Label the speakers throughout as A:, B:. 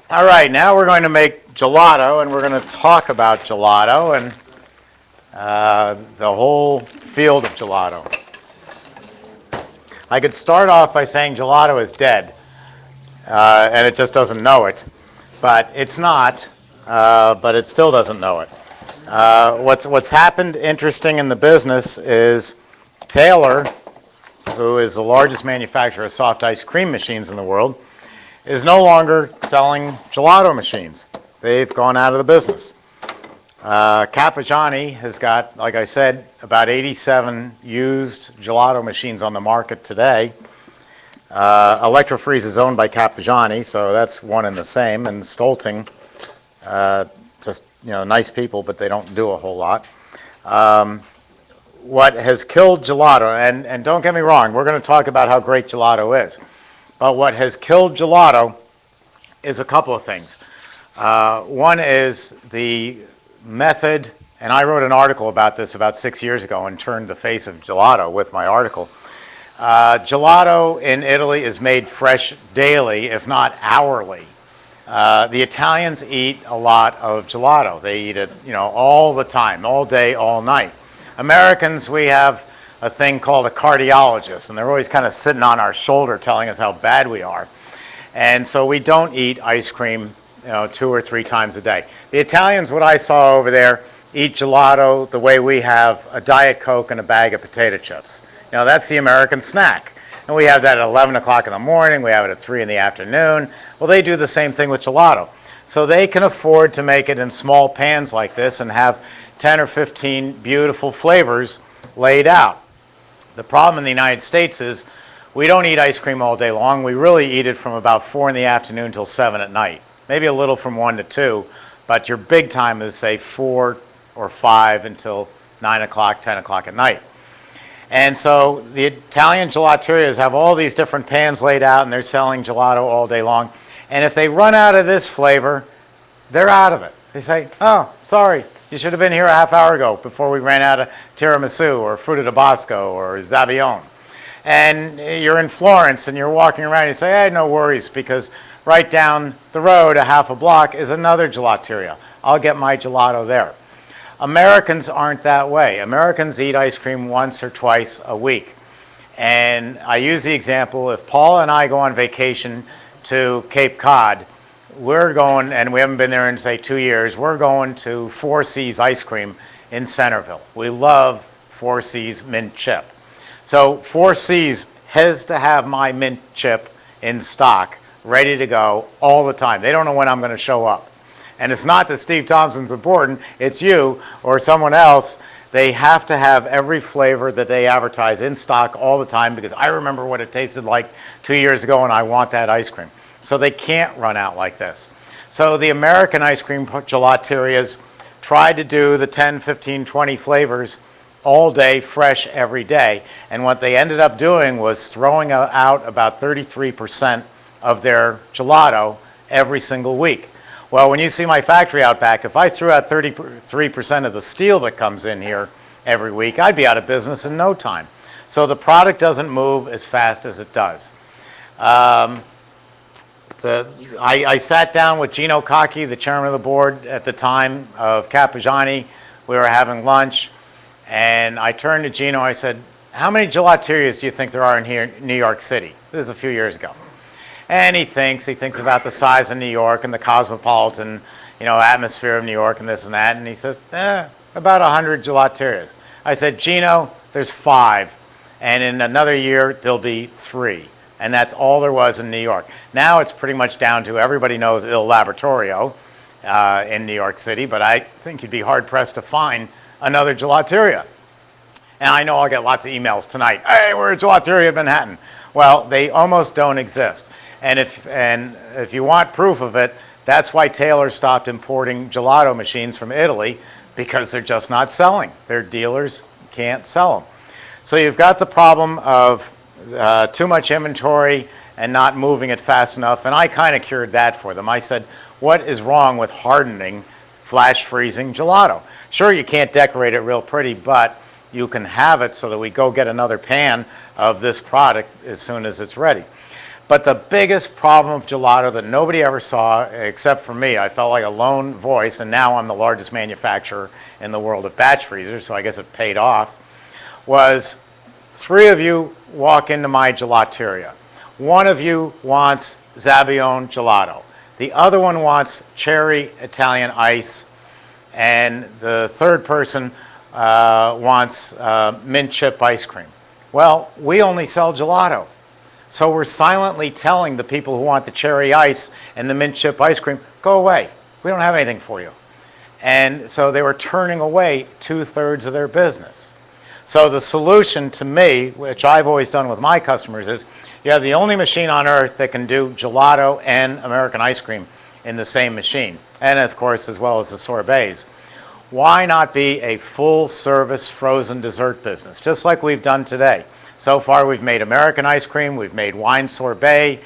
A: All right, now we're going to make gelato, and we're going to talk about gelato and the whole field of gelato. I could start off by saying gelato is dead, and it just doesn't know it. But it's not, but it still doesn't know it. What's happened interesting in the business is Taylor, who is the largest manufacturer of soft ice cream machines in the world, is no longer selling gelato machines. They've gone out of the business. Carpigiani has got, like I said, about 87 used gelato machines on the market today. Electrofreeze is owned by Carpigiani, so that's one and the same. And Stolting, just nice people, but they don't do a whole lot. What has killed gelato, and don't get me wrong, we're going to talk about how great gelato is. But what has killed gelato is a couple of things. One is the method, and I wrote an article about this about 6 years ago and turned the face of gelato with my article. Gelato in Italy is made fresh daily, if not hourly. The Italians eat a lot of gelato. They eat it, all the time, all day, all night. Americans, we have a thing called a cardiologist, and they're always kind of sitting on our shoulder telling us how bad we are. And so we don't eat ice cream 2 or 3 times a day. The Italians, what I saw over there, eat gelato the way we have a Diet Coke and a bag of potato chips. That's the American snack. And we have that at 11 o'clock in the morning, we have it at 3 in the afternoon. Well, they do the same thing with gelato. So they can afford to make it in small pans like this and have 10 or 15 beautiful flavors laid out. The problem in the United States is we don't eat ice cream all day long. We really eat it from about 4 in the afternoon till 7 at night. Maybe a little from 1 to 2, but your big time is, say, 4 or 5 until 9 o'clock, 10 o'clock at night. And so the Italian gelaterias have all these different pans laid out, and they're selling gelato all day long. And if they run out of this flavor, they're out of it. They say, oh, sorry, you should have been here a half hour ago before we ran out of tiramisu or fruta di bosco or zabaione. And you're in Florence and you're walking around and you say, hey, no worries, because right down the road, a half a block, is another gelateria. I'll get my gelato there. Americans aren't that way. Americans eat ice cream once or twice a week. And I use the example, if Paul and I go on vacation to Cape Cod, we're going, and we haven't been there in, say, 2 years, we're going to 4 C's Ice Cream in Centerville. We love 4 C's mint chip. So 4 C's has to have my mint chip in stock, ready to go all the time. They don't know when I'm going to show up. And it's not that Steve Thompson's important, it's you or someone else. They have to have every flavor that they advertise in stock all the time, because I remember what it tasted like 2 years ago and I want that ice cream. So they can't run out like this. So the American ice cream gelaterias tried to do the 10, 15, 20 flavors all day, fresh every day. And what they ended up doing was throwing out about 33% of their gelato every single week. Well, when you see my factory out back, if I threw out 33% of the steel that comes in here every week, I'd be out of business in no time. So the product doesn't move as fast as it does. I sat down with Gino Cocchi, the chairman of the board at the time of Carpigiani. We were having lunch, and I turned to Gino. I said, how many gelaterias do you think there are in here in New York City? This is a few years ago. And he thinks about the size of New York and the cosmopolitan, atmosphere of New York and this and that. And he says, about 100 gelaterias. I said, Gino, there's 5. And in another year, there'll be 3. And that's all there was in New York. Now it's pretty much down to, everybody knows Il Laboratorio in New York City, but I think you'd be hard-pressed to find another gelateria. And I know I'll get lots of emails tonight. Hey, we're a gelateria in Manhattan. Well, they almost don't exist. And if you want proof of it, that's why Taylor stopped importing gelato machines from Italy, because they're just not selling. Their dealers can't sell them. So you've got the problem of too much inventory and not moving it fast enough, and I kind of cured that for them. I said, what is wrong with hardening, flash freezing gelato? Sure, you can't decorate it real pretty, but you can have it so that we go get another pan of this product as soon as it's ready. But the biggest problem of gelato that nobody ever saw, except for me, I felt like a lone voice, and now I'm the largest manufacturer in the world of batch freezers, so I guess it paid off, was three of you walk into my gelateria. One of you wants Zabaione gelato. The other one wants cherry Italian ice, and the third person wants mint chip ice cream. Well, we only sell gelato. So we're silently telling the people who want the cherry ice and the mint chip ice cream, go away. We don't have anything for you. And so they were turning away 2/3 of their business. So the solution to me, which I've always done with my customers, is you have the only machine on earth that can do gelato and American ice cream in the same machine. And of course, as well as the sorbets. Why not be a full-service frozen dessert business, just like we've done today? So far, we've made American ice cream, we've made wine sorbet,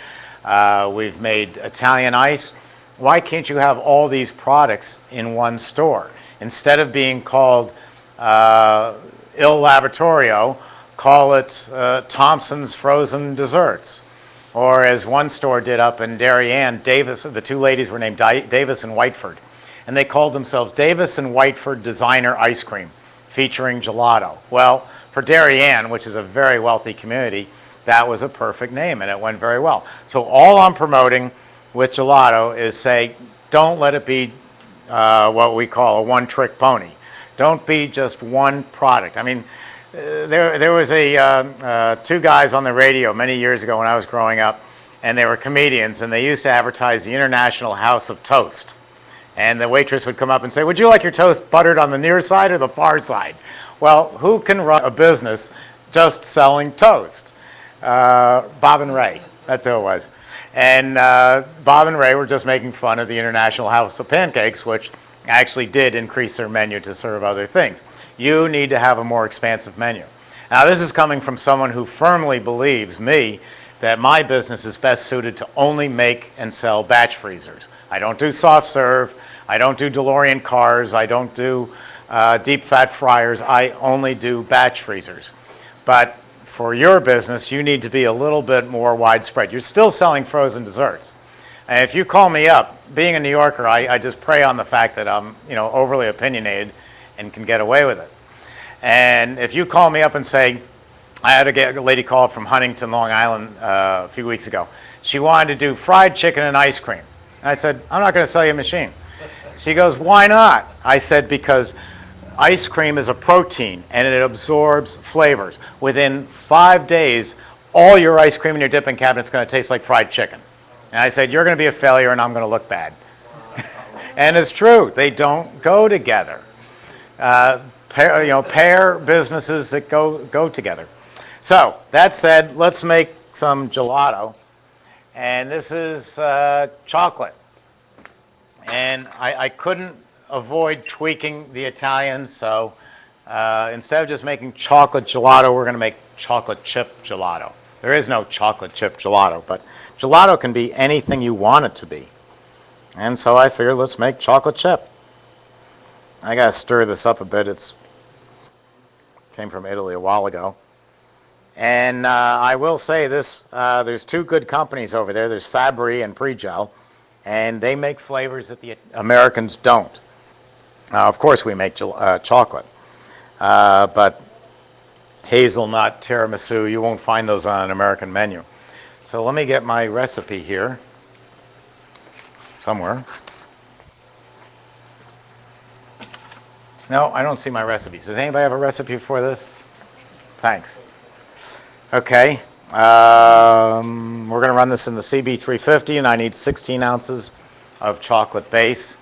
A: we've made Italian ice. Why can't you have all these products in one store? Instead of being called Il Laboratorio, call it Thompson's Frozen Desserts. Or as one store did up in Darien, Davis, the two ladies were named Davis and Whiteford. And they called themselves Davis and Whiteford Designer Ice Cream, featuring gelato. Well, for Darien, which is a very wealthy community, that was a perfect name, and it went very well. So all I'm promoting with gelato is say, don't let it be what we call a one-trick pony. Don't be just one product. I mean, there was two guys on the radio many years ago when I was growing up, and they were comedians, and they used to advertise the International House of Toast. And the waitress would come up and say, would you like your toast buttered on the near side or the far side? Well, who can run a business just selling toast? Bob and Ray, that's who it was. And Bob and Ray were just making fun of the International House of Pancakes, which actually did increase their menu to serve other things. You need to have a more expansive menu. Now, this is coming from someone who firmly believes, me, that my business is best suited to only make and sell batch freezers. I don't do soft serve, I don't do DeLorean cars, I don't do deep fat fryers, I only do batch freezers. But for your business, you need to be a little bit more widespread. You're still selling frozen desserts. And if you call me up, being a New Yorker, I just prey on the fact that I'm overly opinionated and can get away with it. And if you call me up and say, I had a lady call up from Huntington, Long Island a few weeks ago. She wanted to do fried chicken and ice cream. And I said, I'm not going to sell you a machine. She goes, why not? I said, because ice cream is a protein and it absorbs flavors. Within 5 days, all your ice cream in your dipping cabinet is going to taste like fried chicken. And I said, you're going to be a failure and I'm going to look bad. And it's true. They don't go together. Pair businesses that go together. So that said, let's make some gelato. And this is chocolate. And I couldn't avoid tweaking the Italian, so instead of just making chocolate gelato, we're going to make chocolate chip gelato. There is no chocolate chip gelato, but gelato can be anything you want it to be. And so I figured, let's make chocolate chip. I got to stir this up a bit. It came from Italy a while ago. And I will say this, there's two good companies over there. There's Fabry and Pregel, and they make flavors that the Americans don't. Of course we make chocolate, but hazelnut, tiramisu, you won't find those on an American menu. So let me get my recipe here somewhere. No, I don't see my recipes. Does anybody have a recipe for this? Thanks. Okay, we're going to run this in the CB350, and I need 16 ounces of chocolate base.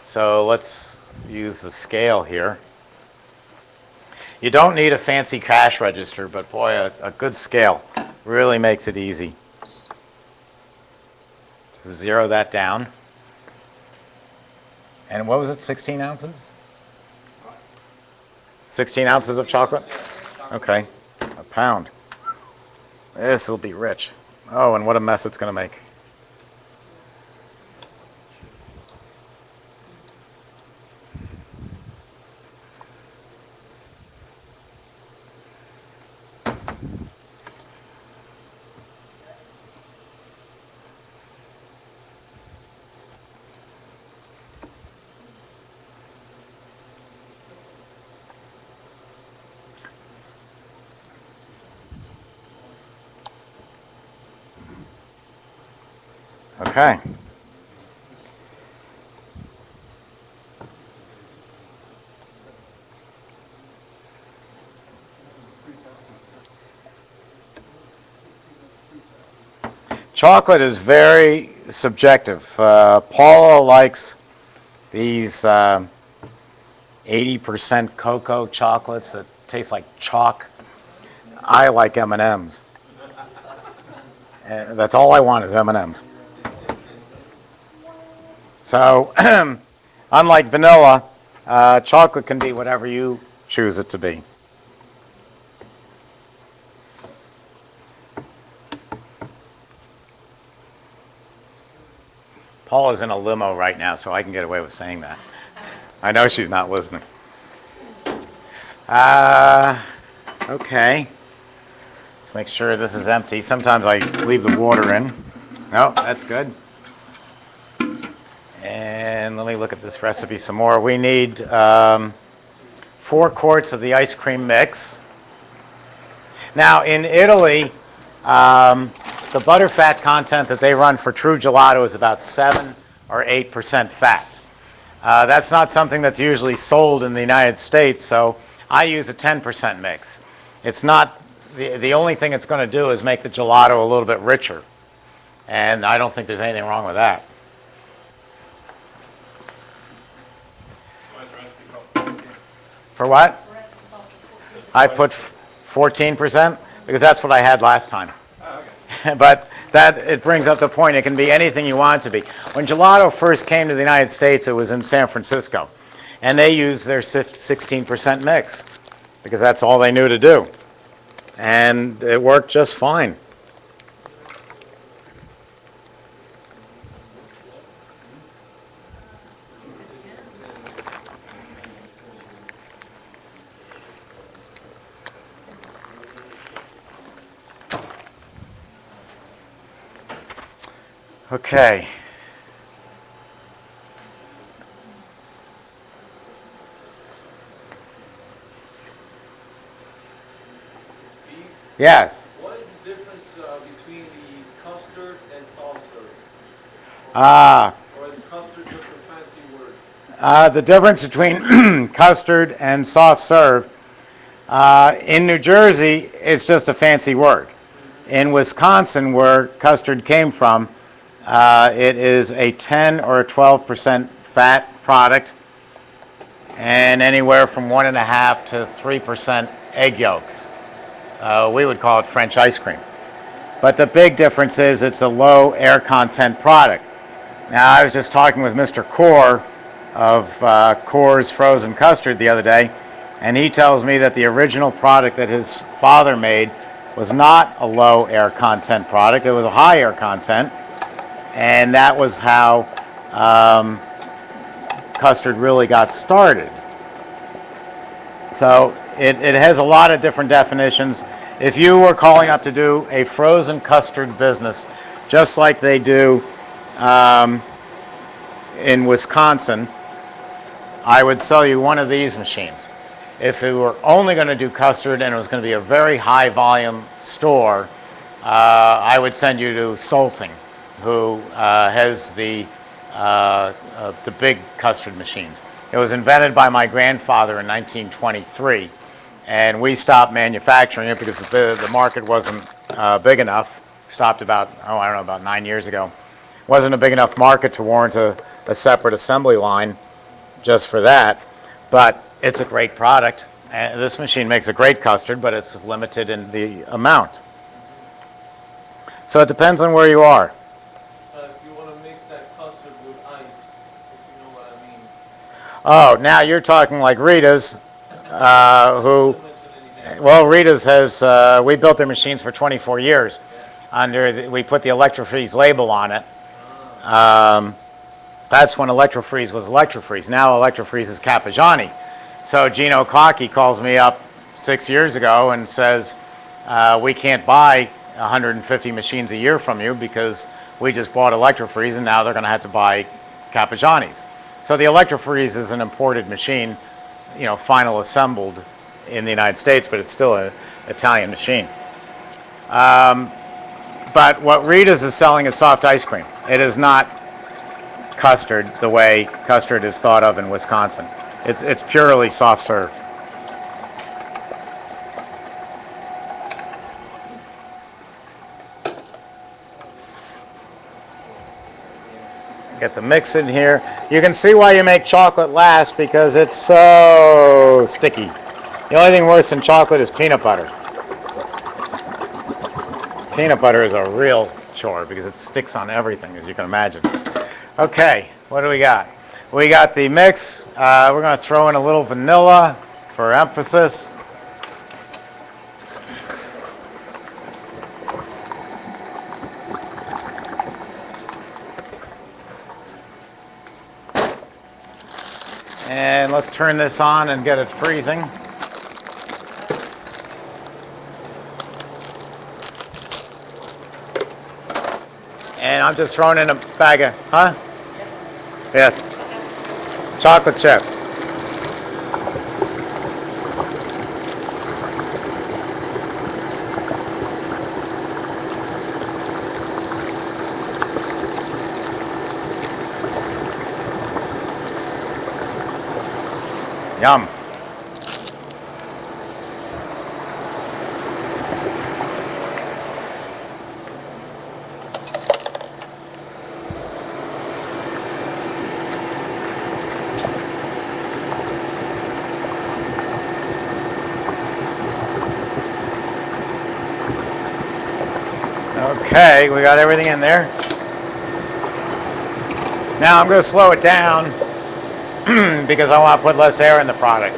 A: So let's use the scale here. You don't need a fancy cash register, but boy, a good scale really makes it easy. So zero that down. And what was it, 16 ounces? 16 ounces of chocolate? Okay, a pound. This will be rich. Oh, and what a mess it's going to make. Okay. Chocolate is very subjective. Paula likes these 80% cocoa chocolates that taste like chalk. I like M&Ms. That's all I want is M&Ms. So, unlike vanilla, chocolate can be whatever you choose it to be. Paula's in a limo right now, so I can get away with saying that. I know she's not listening. Okay. Let's make sure this is empty. Sometimes I leave the water in. No, that's good. And let me look at this recipe some more. We need 4 quarts of the ice cream mix. Now, in Italy, the butterfat content that they run for true gelato is about 7 or 8% fat. That's not something that's usually sold in the United States, so I use a 10% mix. It's not, the only thing it's going to do is make the gelato a little bit richer. And I don't think there's anything wrong with that. For what? I put 14% because that's what I had last time. But that, it brings up the point, it can be anything you want it to be. When gelato first came to the United States, it was in San Francisco. And they used their 16% mix because that's all they knew to do. And it worked just fine. Okay. Yes.
B: What is the difference between the custard and soft serve? Or is custard just a fancy word?
A: The difference between custard and soft serve, in New Jersey, it's just a fancy word. In Wisconsin, where custard came from, it is a 10 or a 12% fat product and anywhere from 1.5 to 3% egg yolks. We would call it French ice cream. But the big difference is it's a low air content product. Now, I was just talking with Mr. Core of Core's Frozen Custard the other day, and he tells me that the original product that his father made was not a low air content product. It was a high air content, and that was how custard really got started. So it has a lot of different definitions. If you were calling up to do a frozen custard business, just like they do in Wisconsin, I would sell you one of these machines. If we were only going to do custard and it was going to be a very high volume store, I would send you to Stolting, who has the big custard machines. It was invented by my grandfather in 1923, and we stopped manufacturing it because the market wasn't big enough. Stopped about, about 9 years ago. Wasn't a big enough market to warrant a separate assembly line just for that, but it's a great product. And this machine makes a great custard, but it's limited in the amount. So it depends on where you are.
B: If you want to mix that custard with ice, if you know what I mean.
A: Oh, now you're talking like Rita's, who, well, Rita's has, we built their machines for 24 years. We put the Electro-Freeze label on it. That's when Electro-Freeze was Electro-Freeze. Now Electro-Freeze is Cappigiani. So Gino Cocky calls me up 6 years ago and says, we can't buy 150 machines a year from you because we just bought Electro-Freeze and now they're going to have to buy Cappigiani's. So the Electro-Freeze is an imported machine, final assembled in the United States, but it's still an Italian machine. But what Rita's is selling is soft ice cream. It is not custard the way custard is thought of in Wisconsin. It's purely soft serve. Get the mix in here. You can see why you make chocolate last, because it's so sticky. The only thing worse than chocolate is peanut butter. Peanut butter is a real chore because it sticks on everything, as you can imagine. Okay, what do we got? We got the mix. We're going to throw in a little vanilla for emphasis. And let's turn this on and get it freezing. And I'm just throwing in a bag of, huh? Yes. Chocolate chips. Yum. Okay, we got everything in there. Now I'm going to slow it down because I want to put less air in the product.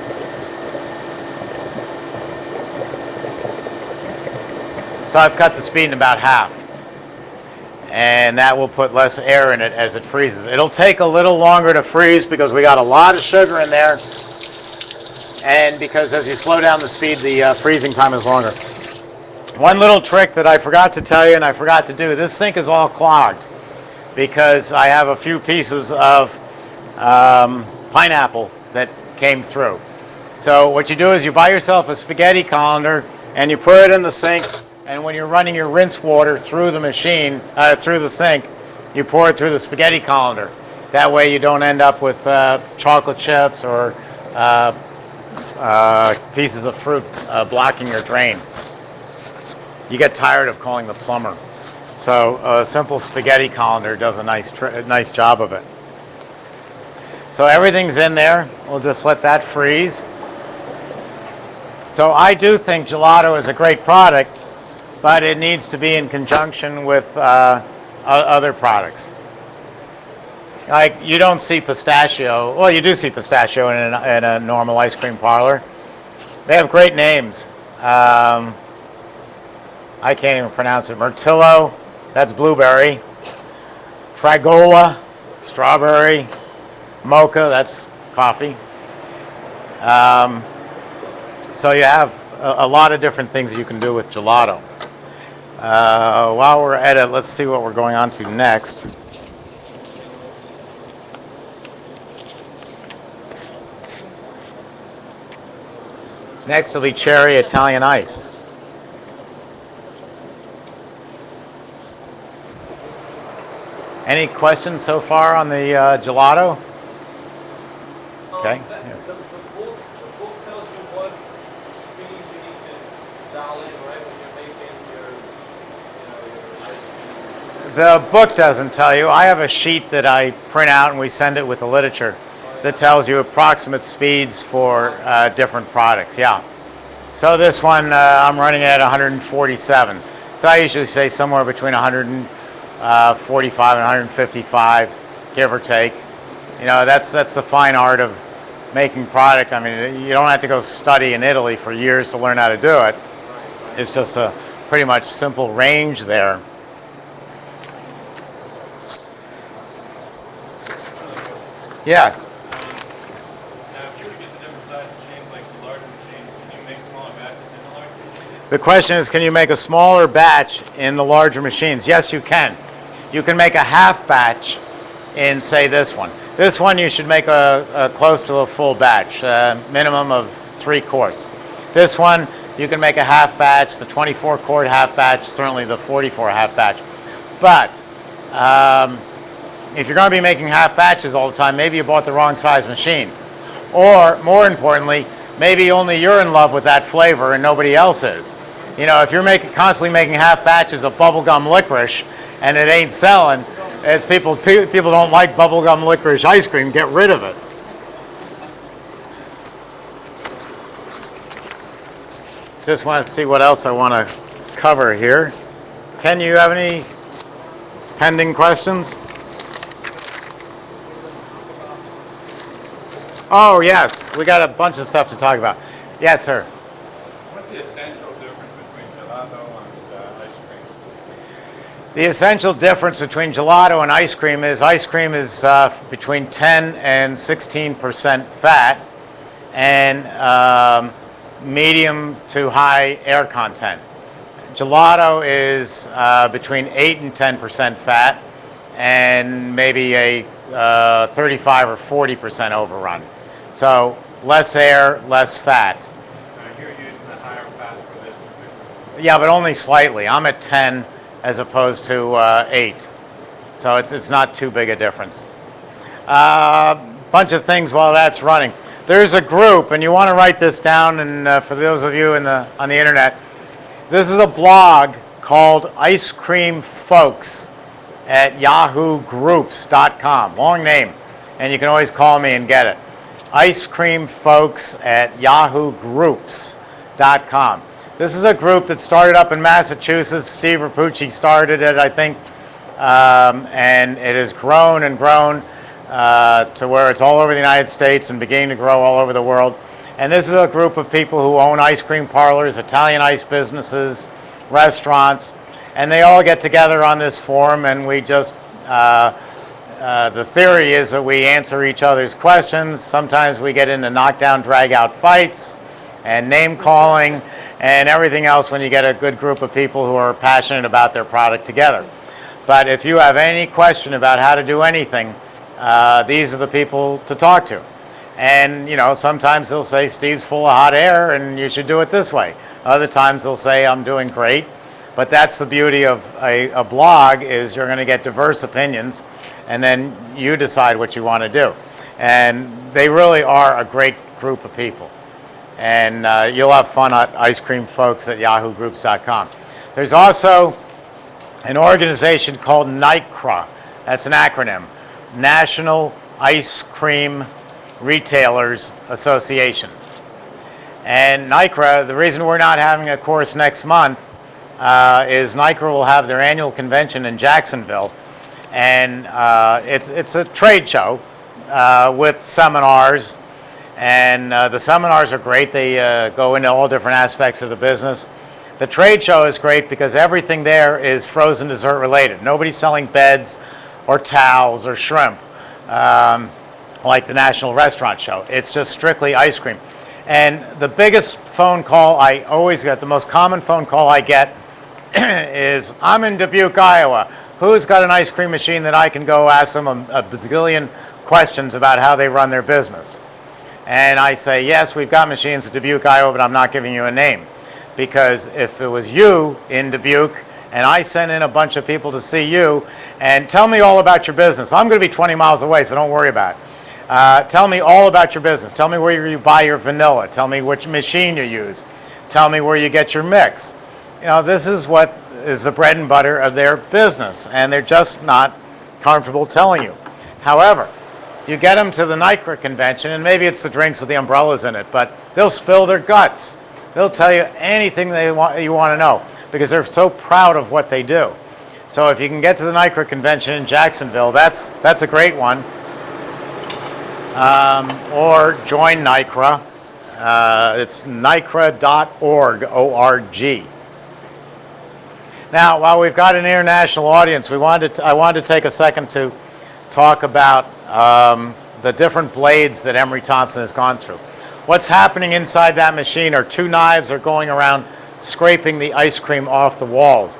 A: So I've cut the speed in about half. And that will put less air in it as it freezes. It'll take a little longer to freeze because we got a lot of sugar in there. And because as you slow down the speed, the freezing time is longer. One little trick that I forgot to tell you and I forgot to do, this sink is all clogged because I have a few pieces of pineapple that came through. So what you do is you buy yourself a spaghetti colander and you put it in the sink, and when you're running your rinse water through the machine, through the sink, you pour it through the spaghetti colander. That way you don't end up with chocolate chips or pieces of fruit blocking your drain. You get tired of calling the plumber. So a simple spaghetti colander does a nice job of it. So everything's in there. We'll just let that freeze. So I do think gelato is a great product, but it needs to be in conjunction with other products. Like you don't see pistachio. Well, you do see pistachio in a normal ice cream parlor. They have great names. I can't even pronounce it. Mirtillo, that's blueberry. Fragola, strawberry. Mocha, that's coffee. So you have a lot of different things you can do with gelato. While we're at it, let's see what we're going on to next. Next will be cherry Italian ice. Any questions so far on the gelato? Okay. Yes.
B: The book tells you what speeds you need to dial in, right, when you're making your ice cream.
A: The book doesn't tell you. I have a sheet that I print out and we send it with the literature that tells you approximate speeds for different products. Yeah. So this one I'm running at 147. So I usually say somewhere between 145 and 155, give or take. You know, that's the fine art of making product. I mean, you don't have to go study in Italy for years to learn how to do it. It's just a pretty much simple range there. Yes.
B: Now, if you were to get the different size machines, like the larger machines, can you make smaller batches in the larger machines?
A: The question is, can you make a smaller batch in the larger machines? Yes, you can. You can make a half batch in, say, this one. This one you should make a close to a full batch, minimum of 3 quarts. This one You can make a half batch, the 24 quart half batch, certainly the 44 half batch. But if you're going to be making half batches all the time, maybe you bought the wrong size machine. Or, more importantly, maybe only you're in love with that flavor and nobody else is. You know, if you're constantly making half batches of bubblegum licorice and it ain't selling, it's people don't like bubblegum licorice ice cream, get rid of it. Just want to see what else I want to cover here. Ken, you have any pending questions? Oh, yes. We got a bunch of stuff to talk about. Yes, sir.
C: What's the essential difference between gelato and ice cream?
A: The essential difference between gelato and ice cream is between 10 and 16% fat and medium to high air content. Gelato is between 8 and 10% fat and maybe a 35 or 40% overrun. So less air, less fat.
C: You're using the higher fat for this particular.
A: Yeah, but only slightly. I'm at 10 as opposed to 8. So it's not too big a difference. Bunch of things while that's running. There's a group, and you want to write this down, and for those of you on the internet, this is a blog called Ice Cream Folks at yahoogroups.com. Long name, and you can always call me and get it. Ice Cream Folks at yahoogroups.com. This is a group that started up in Massachusetts. Steve Rapucci started it, I think, and it has grown and grown to where it's all over the United States and beginning to grow all over the world. And this is a group of people who own ice cream parlors, Italian ice businesses, restaurants, and they all get together on this forum, and we just, the theory is that we answer each other's questions. Sometimes we get into knockdown, drag-out fights and name calling and everything else when you get a good group of people who are passionate about their product together. But if you have any question about how to do anything, these are the people to talk to. And, you know, sometimes they'll say, Steve's full of hot air and you should do it this way. Other times they'll say, I'm doing great. But that's the beauty of a blog, is you're going to get diverse opinions, and then you decide what you want to do. And they really are a great group of people. And you'll have fun at Ice Cream Folks at yahoogroups.com. There's also an organization called NICRA. That's an acronym. National Ice Cream Retailers Association. And NICRA, the reason we're not having a course next month is NICRA will have their annual convention in Jacksonville. And it's a trade show with seminars. And the seminars are great. They go into all different aspects of the business. The trade show is great because everything there is frozen dessert related. Nobody's selling beds or towels or shrimp like the National Restaurant Show. It's just strictly ice cream. And the biggest phone call I always get, the most common phone call I get is, I'm in Dubuque, Iowa. Who's got an ice cream machine that I can go ask them a bazillion questions about how they run their business? And I say, yes, we've got machines in Dubuque, Iowa, but I'm not giving you a name. Because if it was you in Dubuque and I sent in a bunch of people to see you and tell me all about your business, I'm going to be 20 miles away, so don't worry about it. Tell me all about your business. Tell me where you buy your vanilla. Tell me which machine you use. Tell me where you get your mix. You know, this is what is the bread and butter of their business, and they're just not comfortable telling you. However, you get them to the NICRA convention, and maybe it's the drinks with the umbrellas in it, but they'll spill their guts. They'll tell you anything you want to know because they're so proud of what they do. So if you can get to the NICRA convention in Jacksonville, that's a great one. Or join NICRA. It's nicra.org, O-R-G. Now, while we've got an international audience, I wanted to take a second to talk about the different blades that Emery Thompson has gone through. What's happening inside that machine are two knives are going around scraping the ice cream off the walls.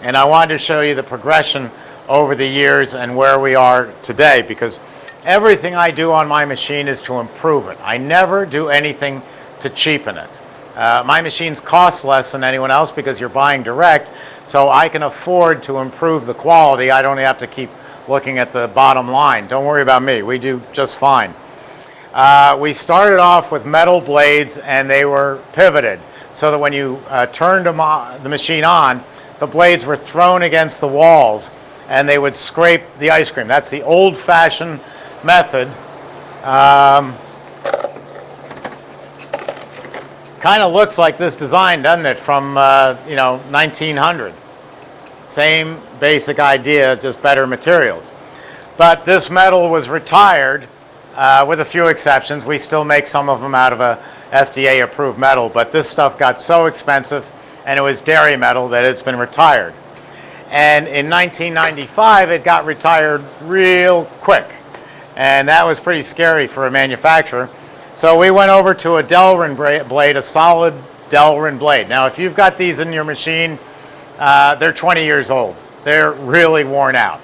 A: And I wanted to show you the progression over the years and where we are today, because everything I do on my machine is to improve it. I never do anything to cheapen it. My machines cost less than anyone else because you're buying direct, so I can afford to improve the quality. I don't have to keep looking at the bottom line. Don't worry about me. We do just fine. We started off with metal blades, and they were pivoted so that when you turned the machine on, the blades were thrown against the walls and they would scrape the ice cream. That's the old-fashioned method. Kind of looks like this design, doesn't it, from 1900. Same basic idea, just better materials. But this metal was retired with a few exceptions. We still make some of them out of a FDA-approved metal, but this stuff got so expensive, and it was dairy metal, that it's been retired. And in 1995, it got retired real quick, and that was pretty scary for a manufacturer. So we went over to a Delrin blade, a solid Delrin blade. Now, if you've got these in your machine, they're 20 years old. They're really worn out.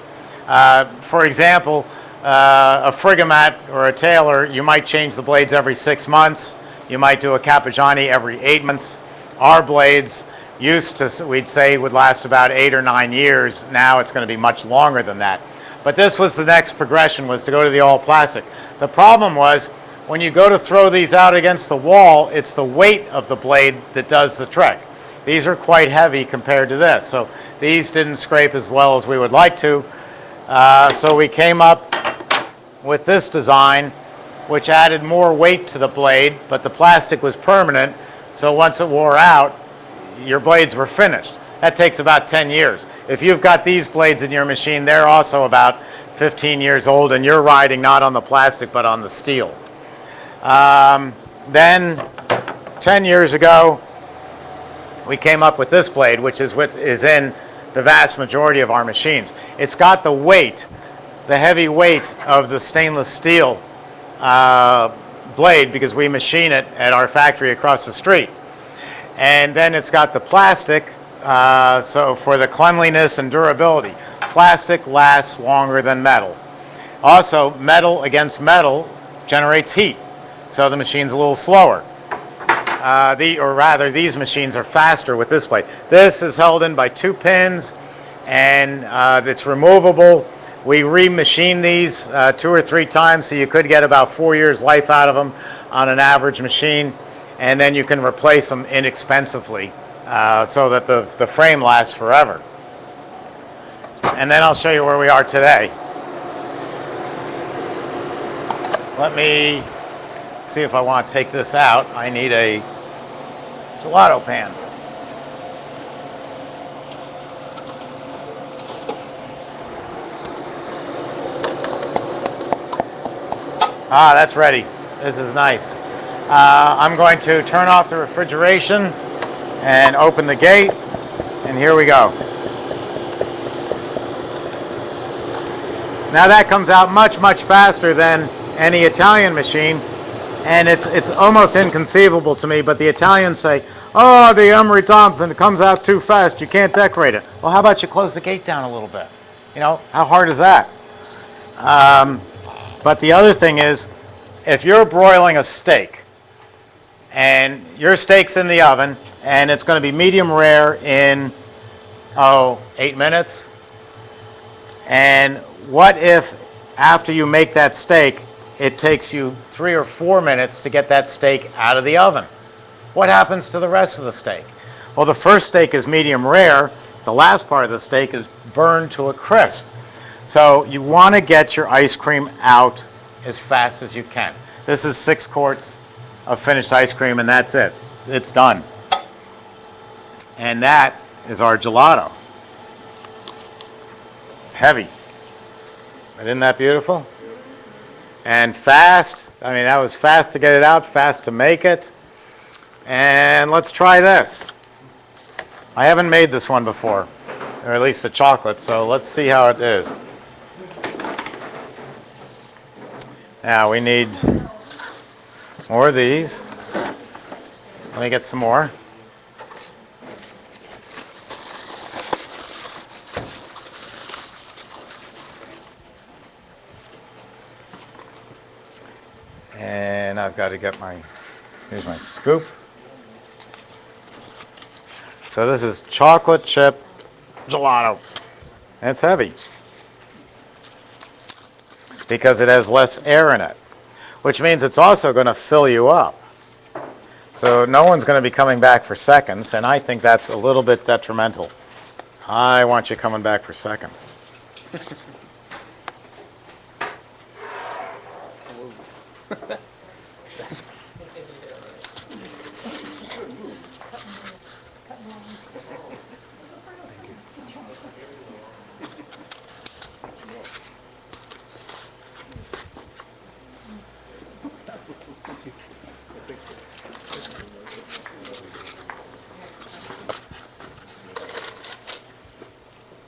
A: For example, a Frigomat or a Taylor, you might change the blades every 6 months. You might do a Capojani every 8 months. Our blades used to, we'd say, would last about 8 or 9 years. Now it's going to be much longer than that. But this was the next progression, was to go to the all plastic. The problem was, when you go to throw these out against the wall, it's the weight of the blade that does the trick. These are quite heavy compared to this. So these didn't scrape as well as we would like to. So we came up with this design, which added more weight to the blade, but the plastic was permanent. So once it wore out, your blades were finished. That takes about 10 years. If you've got these blades in your machine, they're also about 15 years old, and you're riding not on the plastic, but on the steel. Then, 10 years ago, we came up with this blade, which is what is in the vast majority of our machines. It's got the weight, the heavy weight of the stainless steel blade, because we machine it at our factory across the street. And then it's got the plastic, so for the cleanliness and durability. Plastic lasts longer than metal. Also, metal against metal generates heat, so the machine's a little slower. These machines are faster with this blade. This is held in by 2 pins, and it's removable. We remachine these 2 or 3 times, so you could get about 4 years life out of them on an average machine, and then you can replace them inexpensively so that the frame lasts forever. And then I'll show you where we are today. Let me see if I want to take this out. I need a gelato pan. Ah, that's ready. This is nice. I'm going to turn off the refrigeration and open the gate, and here we go. Now that comes out much, much faster than any Italian machine, and it's almost inconceivable to me, but the Italians say, oh, the Emery Thompson, it comes out too fast, you can't decorate it. Well, how about you close the gate down a little bit? You know, how hard is that? But the other thing is, if you're broiling a steak, and your steak's in the oven, and it's going to be medium rare in, 8 minutes, and what if after you make that steak, it takes you 3 or 4 minutes to get that steak out of the oven? What happens to the rest of the steak? Well, the first steak is medium rare. The last part of the steak is burned to a crisp. So you want to get your ice cream out as fast as you can. This is 6 quarts of finished ice cream, and that's it. It's done. And that is our gelato. It's heavy. But isn't that beautiful? And fast. I mean, that was fast to get it out, fast to make it. And let's try this. I haven't made this one before, or at least the chocolate, so let's see how it is. Now we need more of these. Let me get some more. And I've got to get here's my scoop. So this is chocolate chip gelato. And it's heavy because it has less air in it, which means it's also going to fill you up. So no one's going to be coming back for seconds, and I think that's a little bit detrimental. I want you coming back for seconds.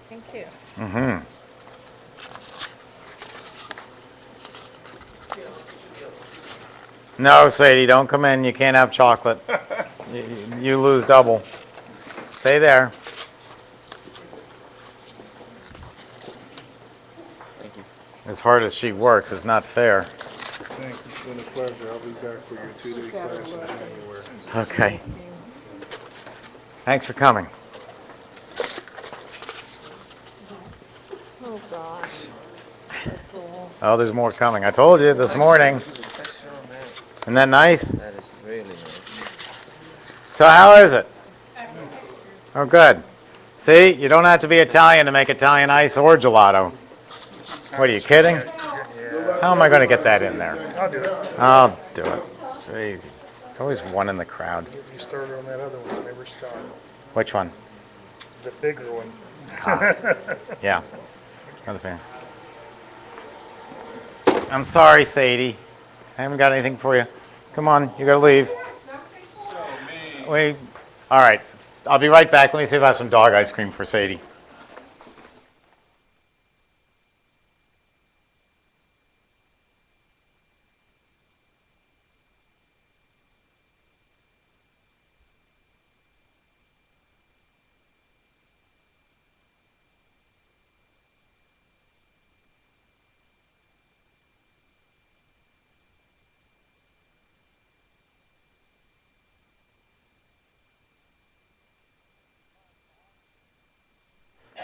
D: Thank you.
A: No, Sadie, don't come in. You can't have chocolate. You lose double. Stay there.
E: Thank you.
A: As hard as she works, it's not fair.
F: Thanks, it's been a pleasure. I'll be back for your 2-day class in January.
A: Okay. Thanks for coming.
D: Oh, gosh. That's all.
A: Oh, there's more coming. I told you this morning.
E: Texture on that,
A: Isn't that nice?
E: that is really nice.
A: So how is it? Oh, good. See, you don't have to be Italian to make Italian ice or gelato. What, are you kidding? How am I going to get that in there?
F: I'll do it.
A: I'll do it. It's easy. There's always one in the crowd.
F: You started on that other one, never stop.
A: Which one?
F: The bigger one.
A: Yeah. Another fan. I'm sorry, Sadie. I haven't got anything for you. Come on, you gotta leave. Wait. All right. I'll be right back. Let me see if I have some dog ice cream for Sadie.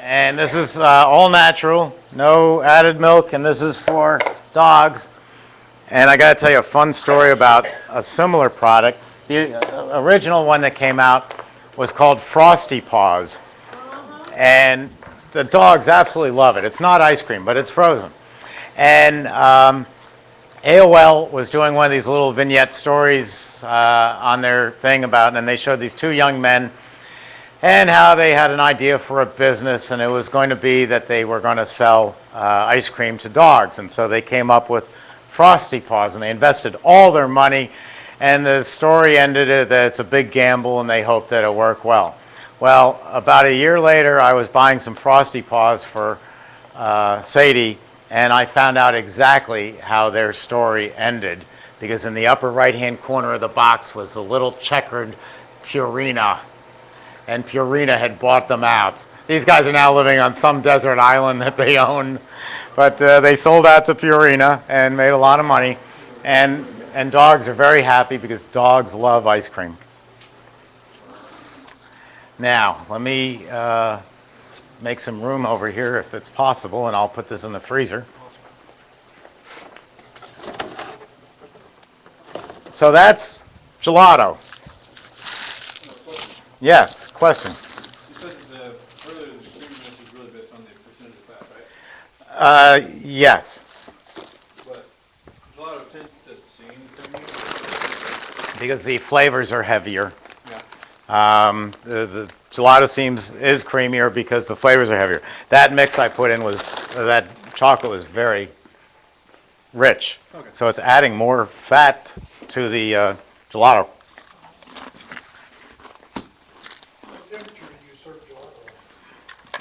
A: And this is all natural, no added milk, and this is for dogs. And I got to tell you a fun story about a similar product. The original one that came out was called Frosty Paws. And the dogs absolutely love it. It's not ice cream, but it's frozen. And AOL was doing one of these little vignette stories on their thing about, and they showed these two young men and how they had an idea for a business, and it was going to be that they were going to sell ice cream to dogs. And so they came up with Frosty Paws, and they invested all their money, and the story ended that it's a big gamble, and they hoped that it'll work well. Well, about a year later, I was buying some Frosty Paws for Sadie, and I found out exactly how their story ended, because in the upper right-hand corner of the box was a little checkered Purina, and Purina had bought them out. These guys are now living on some desert island that they own, but they sold out to Purina and made a lot of money, and dogs are very happy because dogs love ice cream. Now, let me make some room over here if it's possible, and I'll put this in the freezer. So that's gelato. Yes, question.
C: You said earlier the creaminess is really based on the percentage of fat, right?
A: Yes,
C: But gelato tends to seem creamy.
A: because the flavors are heavier.
C: Yeah.
A: The gelato is creamier because the flavors are heavier. That mix I put in that chocolate was very rich.
C: Okay.
A: So it's adding more fat to the gelato.
F: What temperature do you serve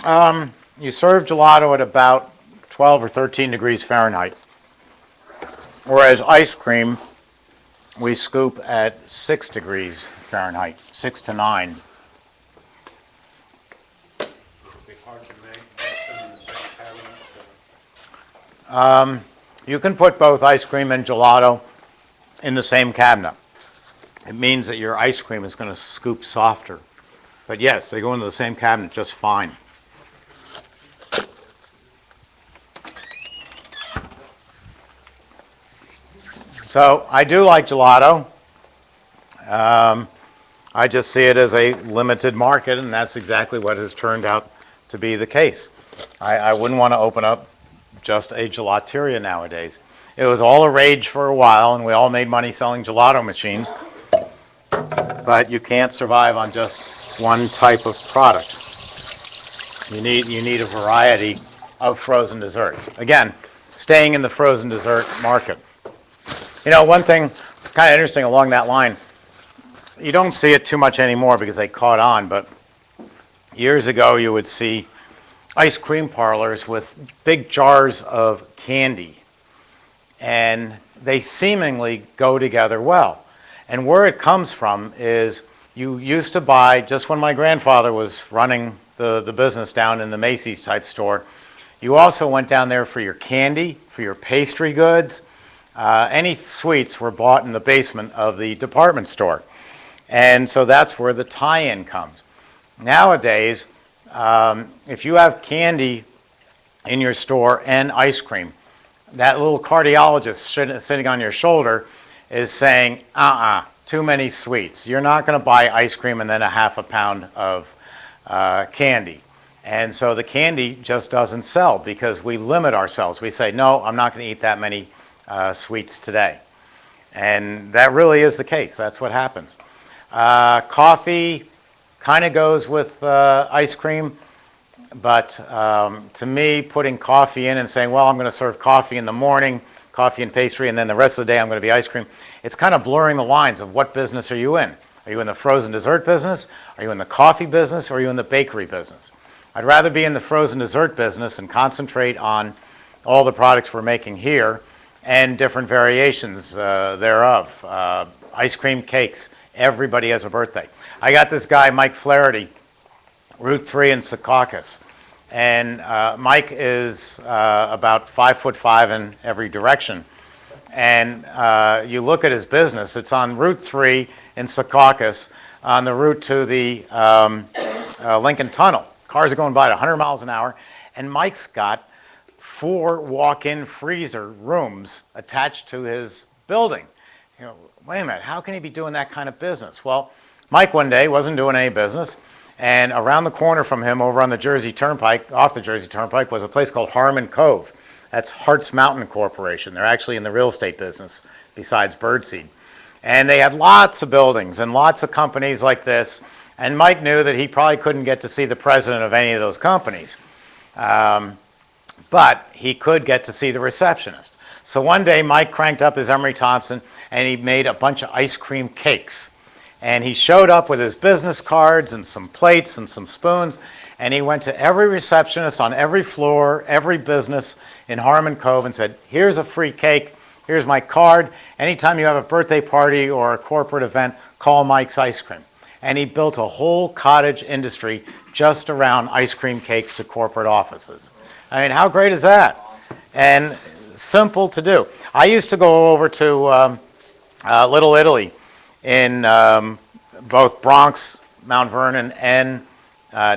F: gelato?
A: You serve gelato at about 12 or 13 degrees Fahrenheit. Whereas ice cream, we scoop at 6 degrees Fahrenheit, 6 to 9.
C: It'd be hard to make, because in the same cabinet.
A: You can put both ice cream and gelato in the same cabinet. It means that your ice cream is going to scoop softer. But yes, they go into the same cabinet just fine. So I do like gelato. I just see it as a limited market, and that's exactly what has turned out to be the case. I wouldn't want to open up just a gelateria nowadays. It was all a rage for a while, and we all made money selling gelato machines, but you can't survive on just one type of product. You need a variety of frozen desserts. Again, staying in the frozen dessert market. You know, one thing kind of interesting along that line, you don't see it too much anymore because they caught on, but years ago you would see ice cream parlors with big jars of candy, and they seemingly go together well. And where it comes from is you used to buy, just when my grandfather was running the business down in the Macy's type store, you also went down there for your candy, for your pastry goods. Any sweets were bought in the basement of the department store. And so that's where the tie-in comes. Nowadays, if you have candy in your store and ice cream, that little cardiologist sitting on your shoulder is saying, too many sweets. You're not going to buy ice cream and then a half a pound of candy. And so the candy just doesn't sell because we limit ourselves. We say, no, I'm not going to eat that many sweets today. And that really is the case. That's what happens. Coffee kind of goes with ice cream, but to me, putting coffee in and saying, well, I'm going to serve coffee in the morning, coffee and pastry, and then the rest of the day I'm going to be ice cream, it's kind of blurring the lines of what business are you in. Are you in the frozen dessert business? Are you in the coffee business? Or are you in the bakery business? I'd rather be in the frozen dessert business and concentrate on all the products we're making here and different variations thereof. Ice cream cakes. Everybody has a birthday. I got this guy, Mike Flaherty, Route 3 in Secaucus. And Mike is about 5'5" in every direction. And you look at his business, it's on Route 3 in Secaucus, on the route to the Lincoln Tunnel. Cars are going by at 100 miles an hour. And Mike's got 4 walk-in freezer rooms attached to his building. You know, wait a minute, how can he be doing that kind of business? Well, Mike one day wasn't doing any business, and around the corner from him, over on the Jersey Turnpike, off the Jersey Turnpike, was a place called Harmon Cove. That's Hartz Mountain Corporation. They're actually in the real estate business, besides birdseed. And they had lots of buildings and lots of companies like this, and Mike knew that he probably couldn't get to see the president of any of those companies. But he could get to see the receptionist. So one day, Mike cranked up his Emery Thompson, and he made a bunch of ice cream cakes. And he showed up with his business cards and some plates and some spoons, and he went to every receptionist on every floor, every business in Harmon Cove and said, here's a free cake, here's my card. Anytime you have a birthday party or a corporate event, call Mike's Ice Cream. And he built a whole cottage industry just around ice cream cakes to corporate offices. I mean, how great is that? And simple to do. I used to go over to Little Italy in both Bronx, Mount Vernon, and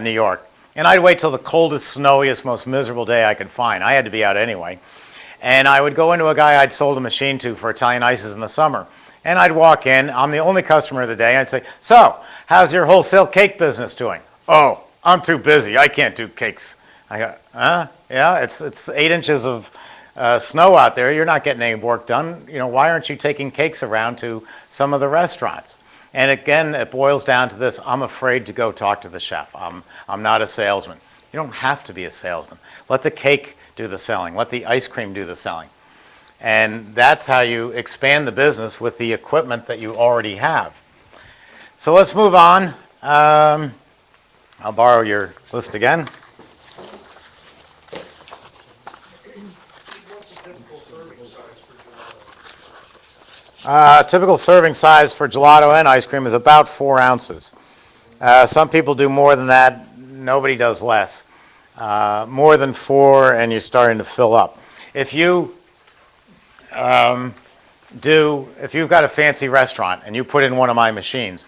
A: New York. And I'd wait till the coldest, snowiest, most miserable day I could find. I had to be out anyway. And I would go into a guy I'd sold a machine to for Italian ices in the summer. And I'd walk in, I'm the only customer of the day, and I'd say, so, how's your wholesale cake business doing? Oh, I'm too busy, I can't do cakes. I go, yeah, it's 8 inches of snow out there, you're not getting any work done. You know, why aren't you taking cakes around to some of the restaurants? And again, it boils down to this, I'm afraid to go talk to the chef. I'm not a salesman. You don't have to be a salesman. Let the cake do the selling. Let the ice cream do the selling. And that's how you expand the business with the equipment that you already have. So let's move on. I'll borrow your list again. Typical serving size for gelato and ice cream is about 4 ounces. Some people do more than that. Nobody does less. More than 4 and you're starting to fill up. If you've got a fancy restaurant and you put in one of my machines,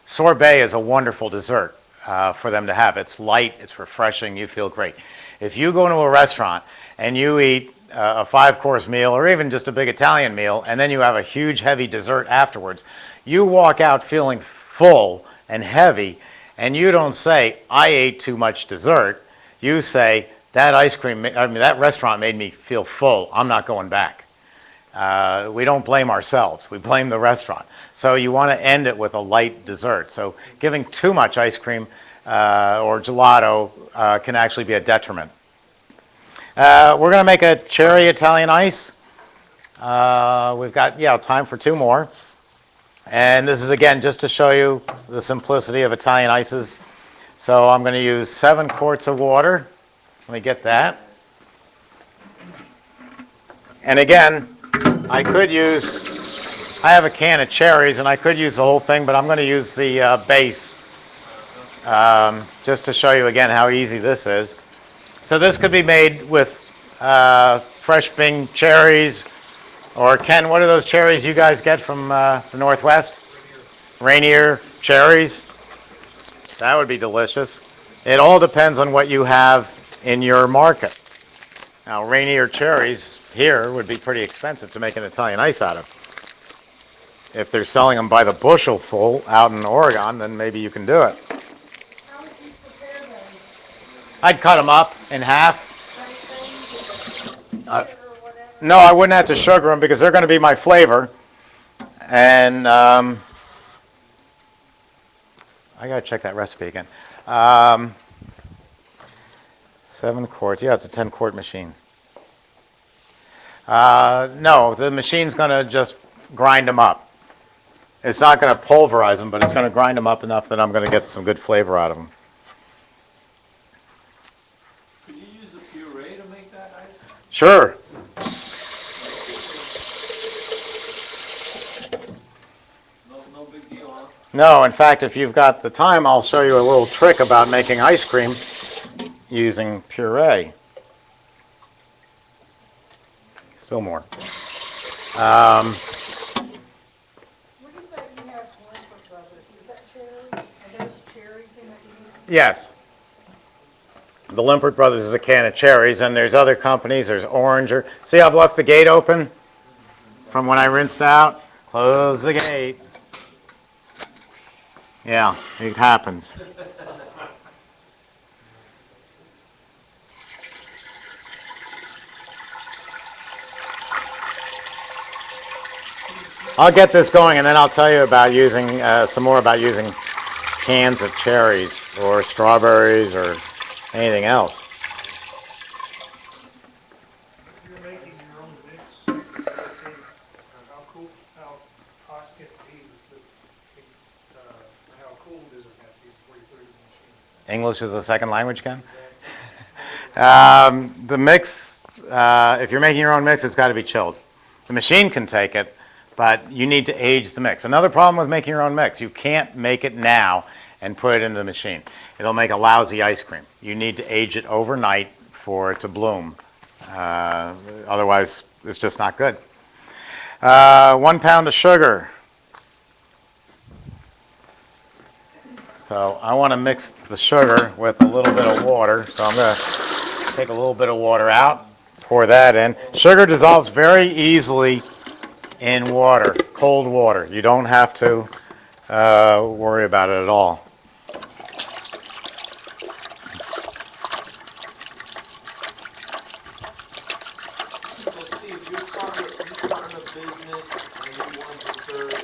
A: sorbet is a wonderful dessert. for them to have. It's light, it's refreshing, you feel great. If you go into a restaurant and you eat a 5-course meal or even just a big Italian meal, and then you have a huge heavy dessert afterwards, you walk out feeling full and heavy, and you don't say, I ate too much dessert. You say, that that restaurant made me feel full, I'm not going back. We don't blame ourselves, we blame the restaurant. So you want to end it with a light dessert. So giving too much ice cream or gelato can actually be a detriment. We're going to make a cherry Italian ice. We've got, time for 2 more. And this is, again, just to show you the simplicity of Italian ices. So I'm going to use 7 quarts of water. Let me get that. And again, I have a can of cherries, and I could use the whole thing, but I'm going to use the base just to show you again how easy this is. So this could be made with fresh Bing cherries, or Ken, what are those cherries you guys get from the Northwest? Rainier cherries. That would be delicious. It all depends on what you have in your market. Now, Rainier cherries here would be pretty expensive to make an Italian ice out of. If they're selling them by the bushel full out in Oregon, then maybe you can do it.
G: How would you prepare them?
A: I'd cut them up in half.
G: Sugar or whatever?
A: No, I wouldn't have to sugar them because they're going to be my flavor. And I got to check that recipe again. 7 quarts. Yeah, it's a 10-quart machine. No, the machine's going to just grind them up. It's not going to pulverize them, but it's going to grind them up enough that I'm going to get some good flavor out of them.
B: Could you use a puree to make that ice?
A: Sure.
B: No big deal, huh?
A: No, in fact, if you've got the time, I'll show you a little trick about making ice cream using puree. Still more.
G: What do you say you have Limper Brothers? Is that cherries? Are those cherries in it?
A: Yes. The Limpert Brothers is a can of cherries, and there's other companies. There's Oranger. See, I've left the gate open from when I rinsed out. Close the gate. Yeah, it happens. I'll get this going, and then I'll tell you about using some more about using cans of cherries or strawberries or anything else.
H: You're making your own mix. How hot can it be? How cold does it have to be before you put it in the machine?
A: English is a second language, Ken? The mix, if you're making your own mix, it's got to be chilled. The machine can take it, but you need to age the mix. Another problem with making your own mix, you can't make it now and put it into the machine. It'll make a lousy ice cream. You need to age it overnight for it to bloom. Otherwise, it's just not good. 1 pound of sugar. So I want to mix the sugar with a little bit of water. So I'm going to take a little bit of water out, pour that in. Sugar dissolves very easily in water, cold water. You don't have to worry about it at all.
B: So Steve, you're starting a business and you want to serve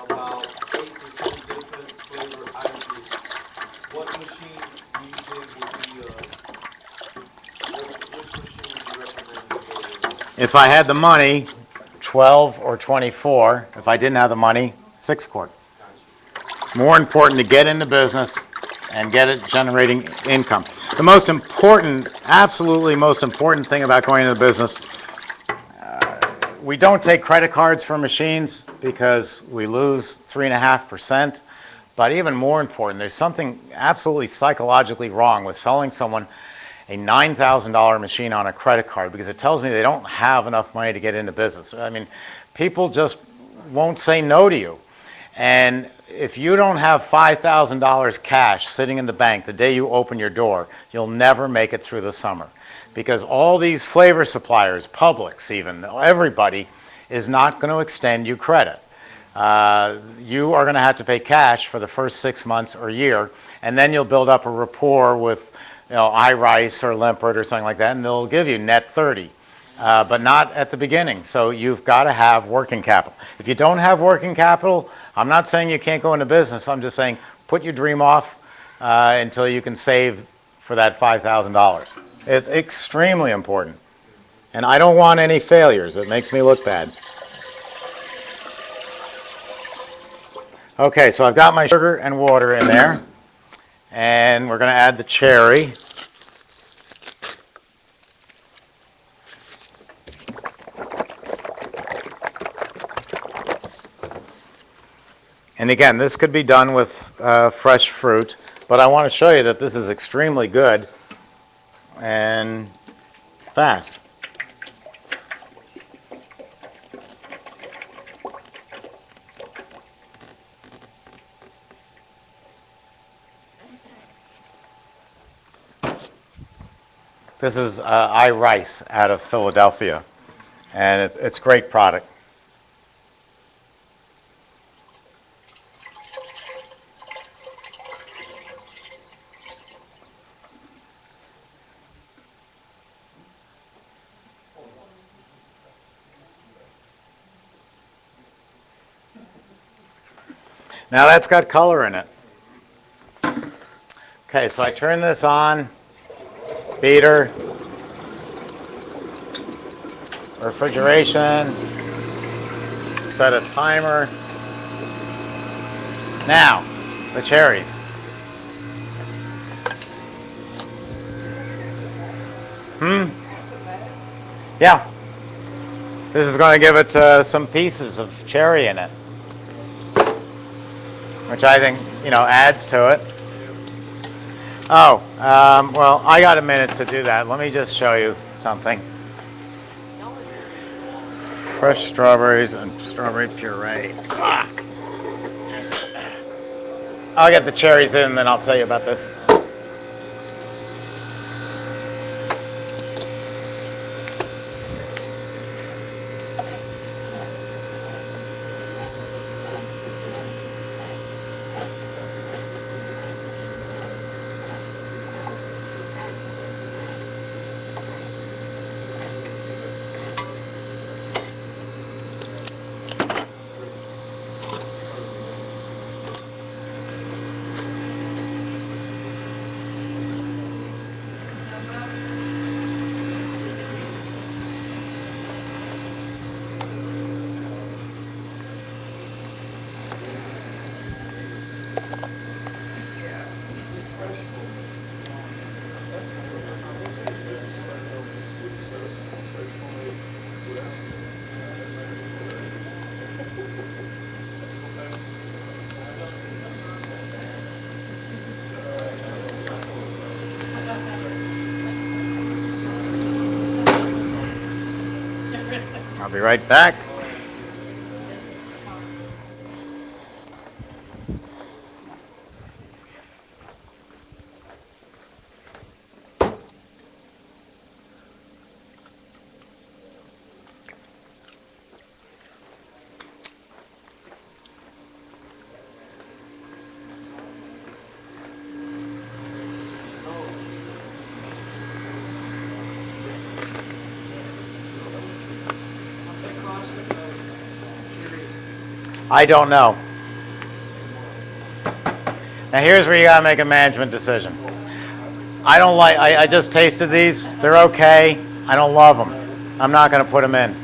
B: about 8 to 10 different flavor ices. What machine do you think would be, which machine would you recommend to go with?
A: If I had the money, 12 or 24. If I didn't have the money, 6 quart. More important to get into business and get it generating income. The most important, absolutely most important thing about going into business, we don't take credit cards for machines because we lose 3.5%. But even more important, there's something absolutely psychologically wrong with selling someone a $9,000 machine on a credit card because it tells me they don't have enough money to get into business. I mean, people just won't say no to you. And if you don't have $5,000 cash sitting in the bank the day you open your door, you'll never make it through the summer. Because all these flavor suppliers, Publix even, everybody is not going to extend you credit. You are going to have to pay cash for the first 6 months or year, and then you'll build up a rapport with, iRice or Limpert or something like that, and they'll give you net 30, but not at the beginning. So you've got to have working capital. If you don't have working capital, I'm not saying you can't go into business. I'm just saying put your dream off until you can save for that $5,000. It's extremely important, and I don't want any failures. It makes me look bad. Okay, so I've got my sugar and water in there, and we're going to add the cherry. And again, this could be done with fresh fruit, but I want to show you that this is extremely good and fast. This is iRice out of Philadelphia, and it's a great product. Now that's got color in it. Okay, so I turn this on, beater, refrigeration, set a timer. Now, the cherries. Yeah. This is going to give it some pieces of cherry in it, which I think, adds to it. Oh, well, I got a minute to do that. Let me just show you something. Fresh strawberries and strawberry puree. Ah. I'll get the cherries in, and then I'll tell you about this. I'll be right back. I don't know. Now here's where you gotta make a management decision. I just tasted these. They're okay. I don't love them. I'm not gonna put them in.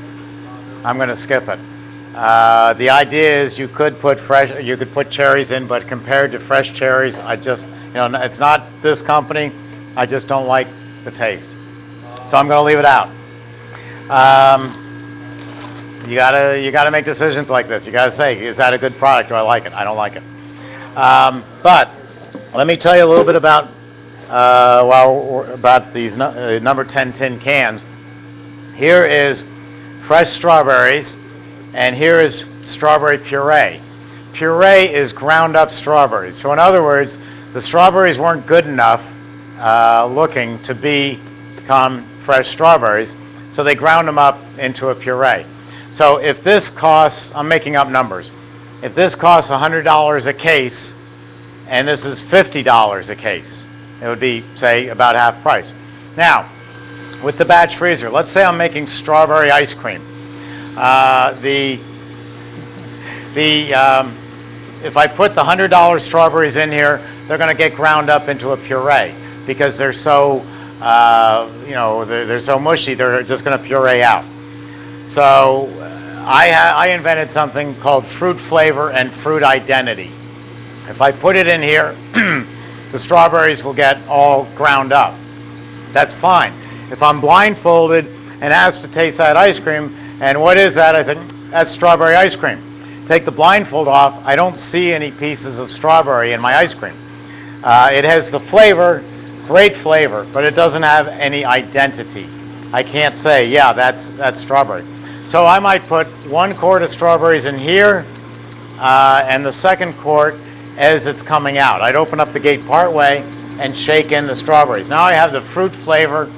A: I'm gonna skip it. The idea is you could put cherries in, but compared to fresh cherries, it's not this company. I just don't like the taste. So I'm gonna leave it out. You gotta make decisions like this. You gotta say, is that a good product? Do I like it? I don't like it. But let me tell you a little bit about these number 10 tin cans. Here is fresh strawberries, and here is strawberry puree. puree is ground up strawberries. So in other words, the strawberries weren't good enough looking to become fresh strawberries, so they ground them up into a puree. So if this costs, I'm making up numbers, if this costs $100 a case, and this is $50 a case, it would be, say, about half price. Now, with the batch freezer, let's say I'm making strawberry ice cream. If I put the $100 strawberries in here, they're going to get ground up into a puree because they're so, they're so mushy. They're just going to puree out. So I invented something called fruit flavor and fruit identity. If I put it in here, the strawberries will get all ground up. That's fine. If I'm blindfolded and asked to taste that ice cream, and what is that? I said, that's strawberry ice cream. Take the blindfold off, I don't see any pieces of strawberry in my ice cream. It has the flavor, great flavor, but it doesn't have any identity. I can't say, yeah, that's strawberry. So I might put 1 quart of strawberries in here, and the second quart as it's coming out. I'd open up the gate part way and shake in the strawberries. Now I have the fruit flavor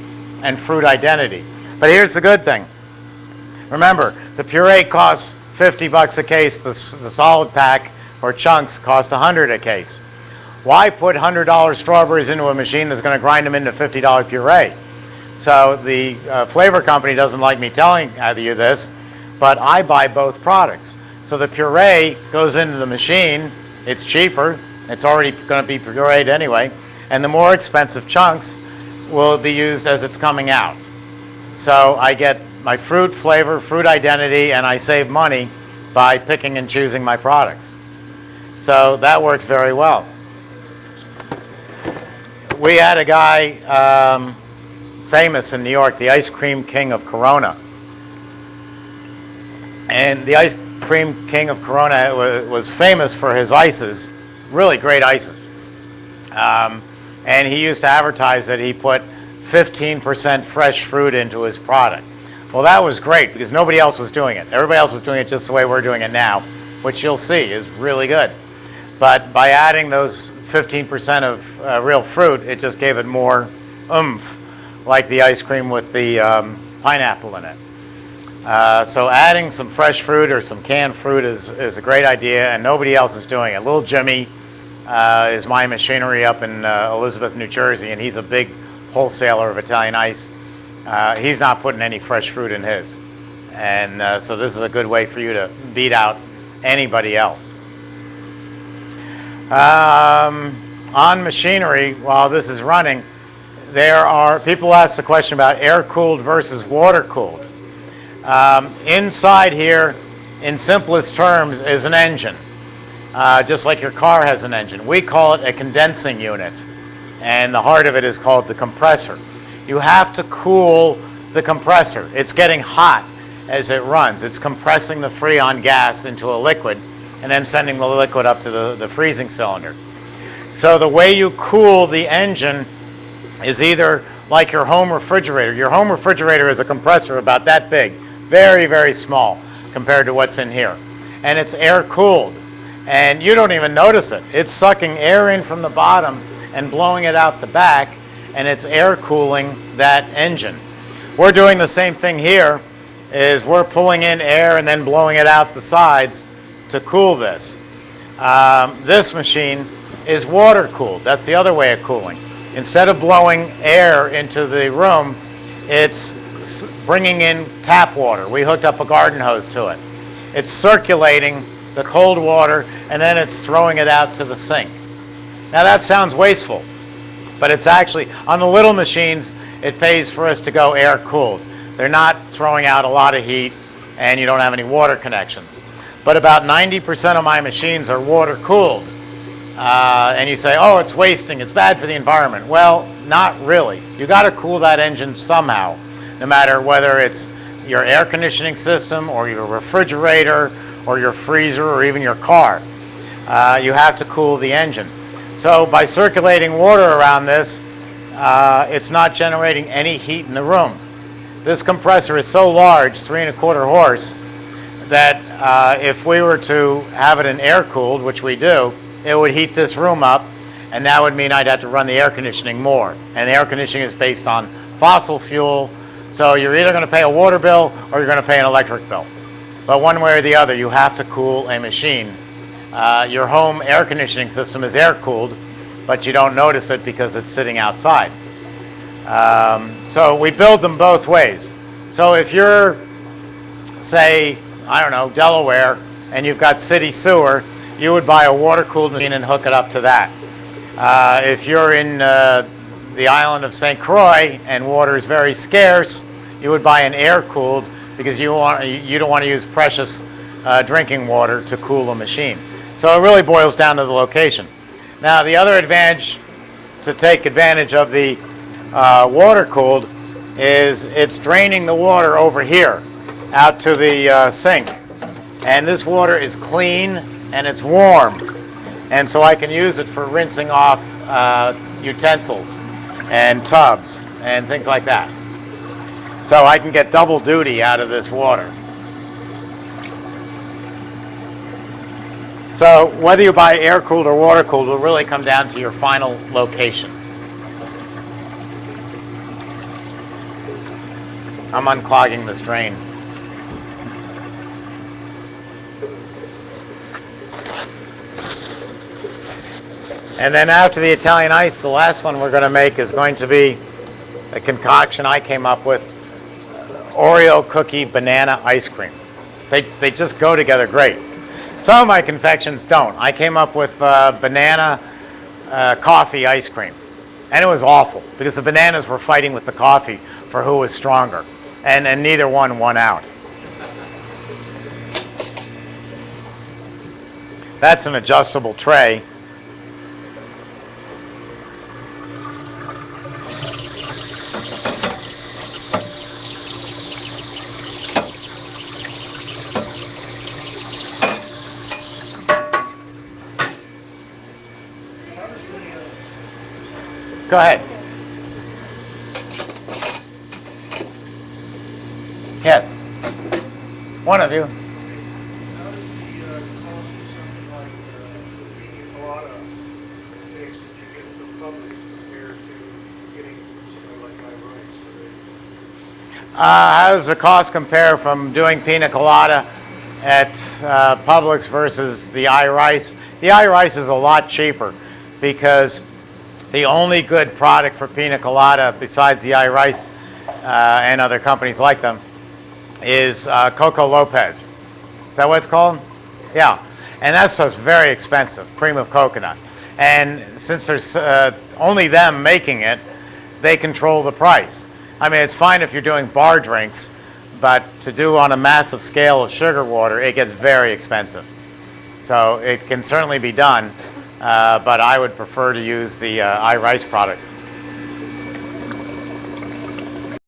A: and fruit identity. But here's the good thing. Remember, the puree costs $50 a case, the solid pack or chunks cost $100 a case. Why put $100 strawberries into a machine that's going to grind them into $50 puree? So the flavor company doesn't like me telling you this, but I buy both products. So the puree goes into the machine, it's cheaper, it's already going to be pureed anyway, and the more expensive chunks will be used as it's coming out. So I get my fruit flavor, fruit identity, and I save money by picking and choosing my products. So that works very well. We had a guy famous in New York, the ice cream king of Corona. And the ice cream king of Corona was famous for his ices, really great ices. And he used to advertise that he put 15% fresh fruit into his product. Well, that was great because nobody else was doing it. Everybody else was doing it just the way we're doing it now, which you'll see is really good. But by adding those 15% of real fruit, it just gave it more oomph, like the ice cream with the pineapple in it. So adding some fresh fruit or some canned fruit is a great idea, and nobody else is doing it. Little Jimmy is my machinery up in Elizabeth, New Jersey, and he's a big wholesaler of Italian ice. He's not putting any fresh fruit in his. And so this is a good way for you to beat out anybody else. On machinery, while this is running, people ask the question about air-cooled versus water-cooled. Inside here, in simplest terms, is an engine. Just like your car has an engine. We call it a condensing unit, and the heart of it is called the compressor. You have to cool the compressor. It's getting hot as it runs. It's compressing the Freon gas into a liquid and then sending the liquid up to the freezing cylinder. So the way you cool the engine is either like your home refrigerator. Your home refrigerator is a compressor about that big, very, very small compared to what's in here. And it's air cooled. And you don't even notice it. It's sucking air in from the bottom and blowing it out the back, and it's air cooling that engine. We're doing the same thing here, is we're pulling in air and then blowing it out the sides to cool this. This machine is water cooled. That's the other way of cooling. Instead of blowing air into the room, it's bringing in tap water. We hooked up a garden hose to it. It's circulating the cold water, and then it's throwing it out to the sink. Now that sounds wasteful, but it's actually, on the little machines, it pays for us to go air cooled. They're not throwing out a lot of heat, and you don't have any water connections. But about 90% of my machines are water cooled. And you say, oh, it's wasting, it's bad for the environment. Well, not really. You got to cool that engine somehow, no matter whether it's your air conditioning system or your refrigerator or your freezer or even your car. You have to cool the engine. So by circulating water around this, it's not generating any heat in the room. This compressor is so large, 3¼ horse, that if we were to have it in air cooled, which we do, it would heat this room up, and that would mean I'd have to run the air conditioning more. And the air conditioning is based on fossil fuel, so you're either going to pay a water bill or you're going to pay an electric bill. But one way or the other, you have to cool a machine. Your home air conditioning system is air cooled, but you don't notice it because it's sitting outside. So we build them both ways. So if you're, say, I don't know, Delaware, and you've got city sewer, you would buy a water-cooled machine and hook it up to that. If you're in the island of St. Croix and water is very scarce, you would buy an air-cooled because you don't want to use precious drinking water to cool a machine. So it really boils down to the location. Now, the other advantage to take advantage of the water-cooled is it's draining the water over here out to the sink. And this water is clean and it's warm. And so I can use it for rinsing off utensils and tubs and things like that. So I can get double duty out of this water. So whether you buy air-cooled or water-cooled will really come down to your final location. I'm unclogging this drain. And then after the Italian ice, the last one we're going to make is going to be a concoction I came up with, Oreo cookie banana ice cream. They just go together great. Some of my confections don't. I came up with banana coffee ice cream. And it was awful because the bananas were fighting with the coffee for who was stronger. And neither one won out. That's an adjustable tray. Go ahead. Yes. One of you.
H: How does the cost of something like pina colada mix that you get from Publix compared to getting from something like iRice?
A: How does the cost compare from doing pina colada at Publix versus the iRice? The iRice is a lot cheaper because the only good product for pina colada besides the iRice and other companies like them is Coco Lopez. Is that what it's called? Yeah. And that's just very expensive, cream of coconut. And since there's only them making it, they control the price. I mean, it's fine if you're doing bar drinks, but to do on a massive scale of sugar water, it gets very expensive. So it can certainly be done, but I would prefer to use the iRice product.